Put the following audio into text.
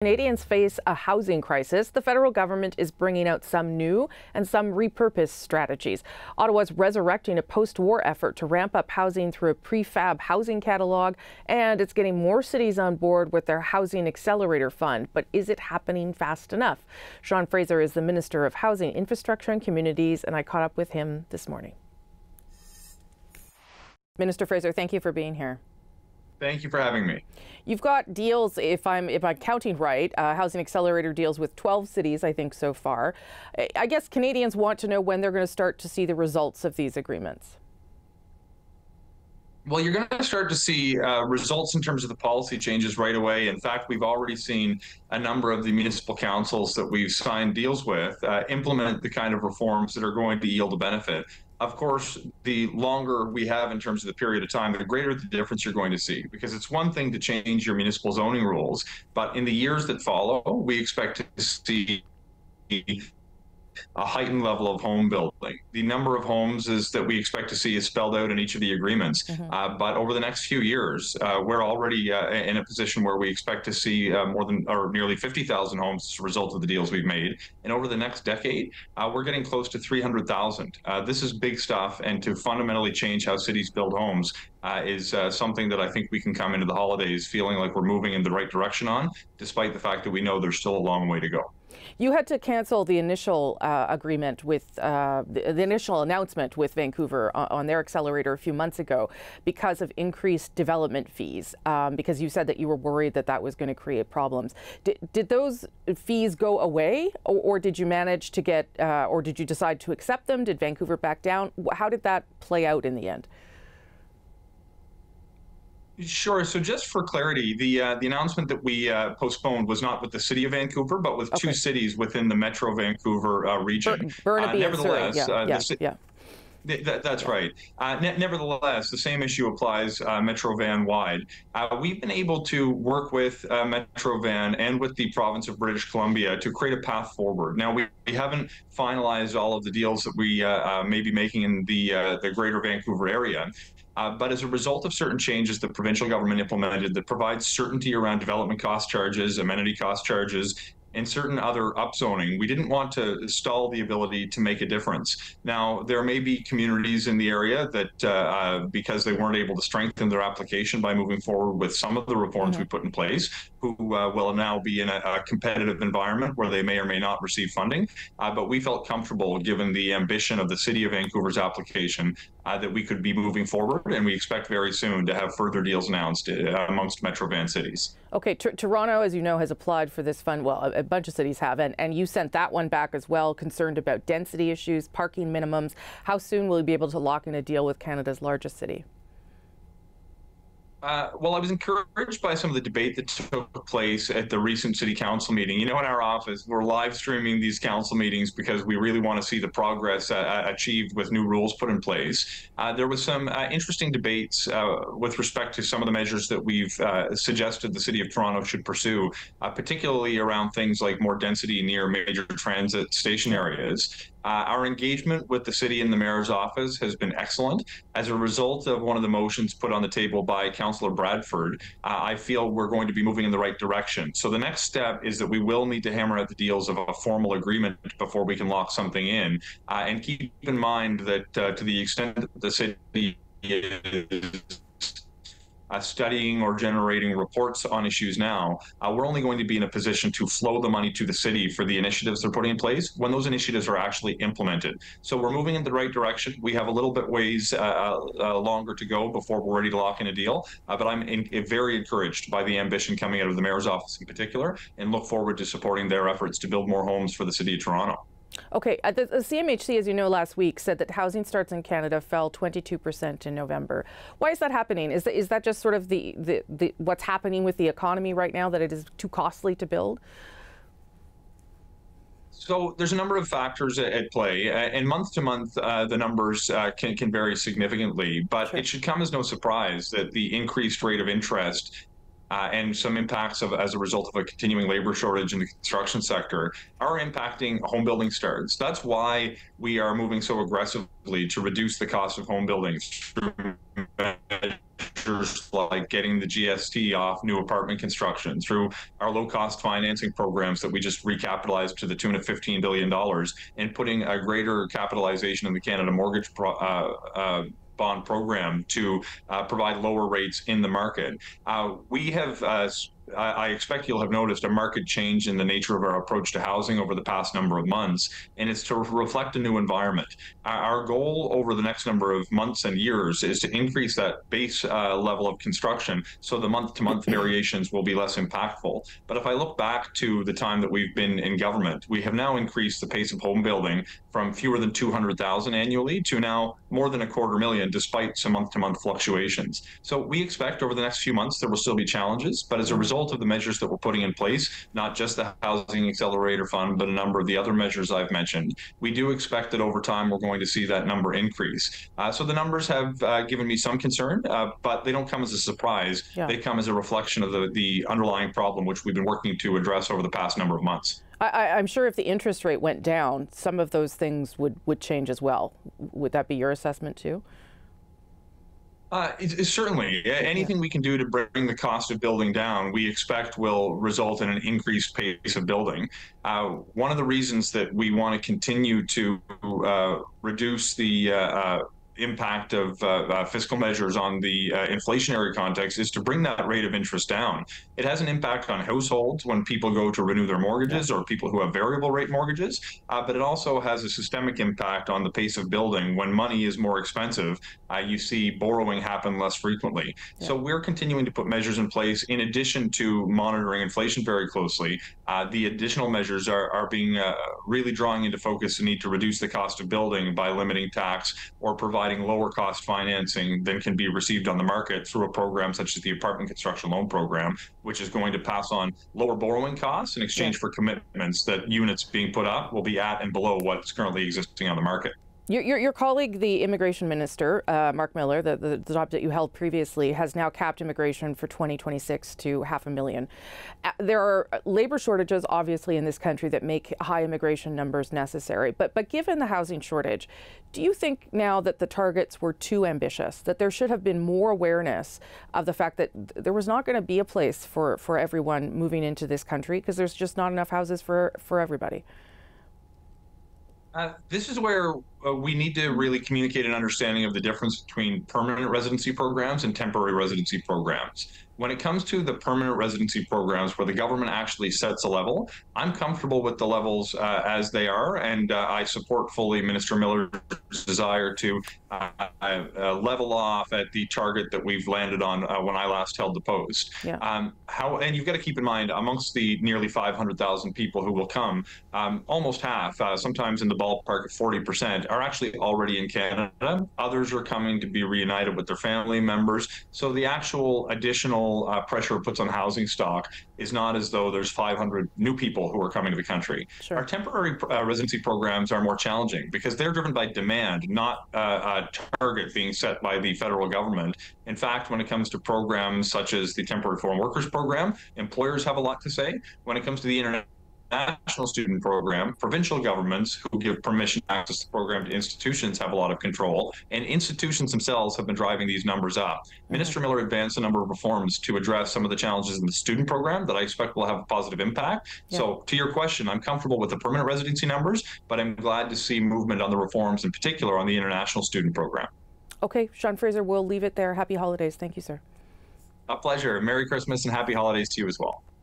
Canadians face a housing crisis. The federal government is bringing out some new and some repurposed strategies. Ottawa's resurrecting a post-war effort to ramp up housing through a prefab housing catalog, and it's getting more cities on board with their Housing Accelerator Fund. But is it happening fast enough? Fraser is the Minister of Housing, Infrastructure and Communities, and I caught up with him this morning. Minister Fraser, thank you for being here. Thank you for having me. You've got deals, if I'm counting right, Housing Accelerator deals with 12 cities, I think, so far. I guess Canadians want to know when they're going to start to see the results of these agreements. Well, you're going to start to see results in terms of the policy changes right away. In fact, we've already seen a number of the municipal councils that we've signed deals with implement the kind of reforms that are going to yield a benefit. Of course, the longer we have in terms of the period of time, the greater the difference you're going to see, because it's one thing to change your municipal zoning rules, but in the years that follow, we expect to see a heightened level of home building. The number of homes that we expect to see is spelled out in each of the agreements. But over the next few years, we're already in a position where we expect to see nearly 50,000 homes as a result of the deals we've made. And over the next decade, we're getting close to 300,000. This is big stuff, and to fundamentally change how cities build homes is something that I think we can come into the holidays feeling like we're moving in the right direction on, despite the fact that we know there's still a long way to go. You had to cancel the initial agreement with the initial announcement with Vancouver on their accelerator a few months ago because of increased development fees, because you said that you were worried that that was going to create problems. Did those fees go away, or did you manage to get, or did you decide to accept them? Did Vancouver back down? How did that play out in the end? Sure. So just for clarity, the announcement that we postponed was not with the city of Vancouver, but with two cities within the Metro Vancouver region. Burnaby and Surrey. That's right. Nevertheless, the same issue applies Metro Van-wide. We've been able to work with Metro Van and with the province of British Columbia to create a path forward. Now, we haven't finalized all of the deals that we may be making in the greater Vancouver area. But as a result of certain changes the provincial government implemented that provides certainty around development cost charges, amenity cost charges, and certain other upzoning, we didn't want to stall the ability to make a difference. Now, there may be communities in the area that, because they weren't able to strengthen their application by moving forward with some of the reforms we put in place, who will now be in a competitive environment where they may or may not receive funding. But we felt comfortable, given the ambition of the City of Vancouver's application, that we could be moving forward, and we expect very soon to have further deals announced amongst Metro Van cities. Okay, Toronto, as you know, has applied for this fund. Well, a bunch of cities have, and you sent that one back as well, concerned about density issues, parking minimums. How soon will you be able to lock in a deal with Canada's largest city? Well, I was encouraged by some of the debate that took place at the recent city council meeting. You know, in our office, we're live streaming these council meetings because we really want to see the progress achieved with new rules put in place. There was some interesting debates with respect to some of the measures that we've suggested the City of Toronto should pursue, particularly around things like more density near major transit station areas. Our engagement with the city and the mayor's office has been excellent. As a result of one of the motions put on the table by Councillor Bradford, I feel we're going to be moving in the right direction. So the next step is that we will need to hammer out the deals of a formal agreement before we can lock something in. And keep in mind that to the extent that the city is studying or generating reports on issues now, we're only going to be in a position to flow the money to the city for the initiatives they're putting in place when those initiatives are actually implemented. So we're moving in the right direction. We have a little bit ways longer to go before we're ready to lock in a deal, but I'm very encouraged by the ambition coming out of the mayor's office in particular, and look forward to supporting their efforts to build more homes for the City of Toronto. Okay, the CMHC, as you know, last week said that housing starts in Canada fell 22% in November. Why is that happening? Is that just sort of the what's happening with the economy right now, that it is too costly to build? So there's a number of factors at play, and month to month, the numbers can vary significantly, but it should come as no surprise that the increased rate of interest and some impacts as a result of a continuing labor shortage in the construction sector are impacting home building starts. That's why we are moving so aggressively to reduce the cost of home buildings through measures like getting the GST off new apartment construction, through our low-cost financing programs that we just recapitalized to the tune of $15 billion, and putting a greater capitalization in the Canada Mortgage bond program to provide lower rates in the market. We have I expect you'll have noticed a marked change in the nature of our approach to housing over the past number of months, and it's to reflect a new environment. Our goal over the next number of months and years is to increase that base level of construction so the month-to-month variations will be less impactful. But if I look back to the time that we've been in government, we have now increased the pace of home building from fewer than 200,000 annually to now more than 250,000, despite some month-to-month fluctuations. So we expect over the next few months there will still be challenges, but as a result of the measures that we're putting in place, not just the Housing Accelerator Fund, but a number of the other measures I've mentioned, we do expect that over time we're going to see that number increase. So the numbers have given me some concern, but they don't come as a surprise. Yeah. They come as a reflection of the underlying problem which we've been working to address over the past number of months. I'm sure if the interest rate went down, some of those things would change as well. Would that be your assessment too? Certainly. Anything we can do to bring the cost of building down, we expect will result in an increased pace of building. One of the reasons that we want to continue to reduce the impact of fiscal measures on the inflationary context is to bring that rate of interest down. It has an impact on households when people go to renew their mortgages, or people who have variable rate mortgages, but it also has a systemic impact on the pace of building. When money is more expensive, you see borrowing happen less frequently. Yeah. So we're continuing to put measures in place in addition to monitoring inflation very closely. The additional measures are being really drawing into focus the need to reduce the cost of building by limiting tax or providing lower cost financing than can be received on the market through a program such as the Apartment Construction Loan Program, which is going to pass on lower borrowing costs in exchange for commitments that units being put up will be at and below what's currently existing on the market. Your colleague, the immigration minister, Mark Miller, the job that you held previously, has now capped immigration for 2026 to 500,000. There are labor shortages, obviously, in this country that make high immigration numbers necessary. But given the housing shortage, do you think now that the targets were too ambitious, that there should have been more awareness of the fact that there was not going to be a place for everyone moving into this country because there's just not enough houses for everybody? This is where we need to really communicate an understanding of the difference between permanent residency programs and temporary residency programs. When it comes to the permanent residency programs where the government actually sets a level, I'm comfortable with the levels as they are, and I support fully Minister Miller's desire to level off at the target that we've landed on when I last held the post. Yeah. And you've got to keep in mind, amongst the nearly 500,000 people who will come, almost half, sometimes in the ballpark of 40%, are actually already in Canada. Others are coming to be reunited with their family members. So the actual additional pressure it puts on housing stock is not as though there's 500 new people who are coming to the country. Sure. Our temporary residency programs are more challenging because they're driven by demand, not a target being set by the federal government. In fact, when it comes to programs such as the Temporary Foreign Workers Program, employers have a lot to say. When it comes to the International Student Program, provincial governments who give permission to access the program to institutions have a lot of control, and institutions themselves have been driving these numbers up. Minister Miller advanced a number of reforms to address some of the challenges in the student program that I expect will have a positive impact. Yeah. So to your question, I'm comfortable with the permanent residency numbers, but I'm glad to see movement on the reforms, in particular on the international student program. Okay, Sean Fraser, we'll leave it there. Happy holidays. Thank you, sir. A pleasure. Merry Christmas and happy holidays to you as well.